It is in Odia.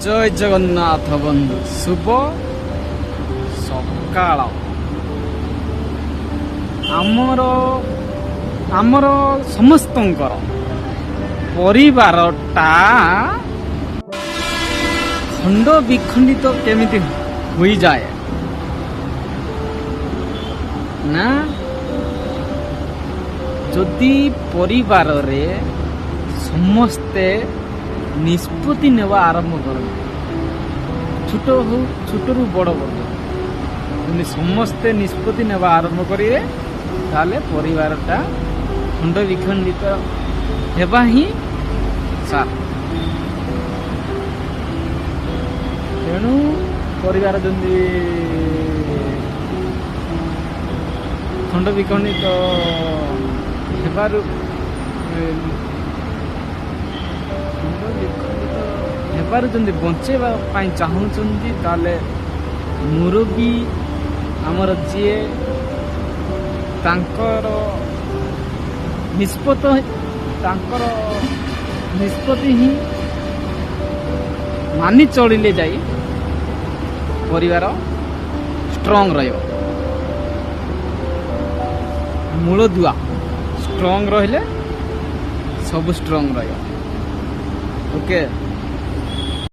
ଜୟ ଜଗନ୍ନାଥ ବନ୍ଧୁ, ଶୁଭ ସକାଳ। ଆମର ସମସ୍ତଙ୍କର ପରିବାରଟା ଖଣ୍ଡ ବିଖଣ୍ଡିତ କେମିତି ହୋଇଯାଏ ନା, ଯଦି ପରିବାରରେ ସମସ୍ତେ ନିଷ୍ପତ୍ତି ନେବା ଆରମ୍ଭ କରନ୍ତି, ଛୋଟରୁ ବଡ଼ ପର୍ଯ୍ୟନ୍ତ ଯଦି ସମସ୍ତେ ନିଷ୍ପତ୍ତି ନେବା ଆରମ୍ଭ କରିବେ ତାହେଲେ ପରିବାରଟା ଖଣ୍ଡ ବିଖଣ୍ଡିତ ହେବା ହିଁ ସାର। ତେଣୁ ପରିବାର ଯଦି ଖଣ୍ଡ ବିଖଣ୍ଡିତ ହେବାରୁ ଯଦି ବଞ୍ଚେଇବା ପାଇଁ ଚାହୁଁଛନ୍ତି ତାହେଲେ ମୁରବୀ ଆମର ଯିଏ ତାଙ୍କର ନିଷ୍ପତ୍ତି ହିଁ ମାନି ଚଳିଲେ ଯାଇ ପରିବାର ଷ୍ଟ୍ରଙ୍ଗ ରହିବ। ମୂଳଦୁଆ ଷ୍ଟ୍ରଙ୍ଗ ରହିଲେ ସବୁ ଷ୍ଟ୍ରଙ୍ଗ ରହିବ। ଓକେ।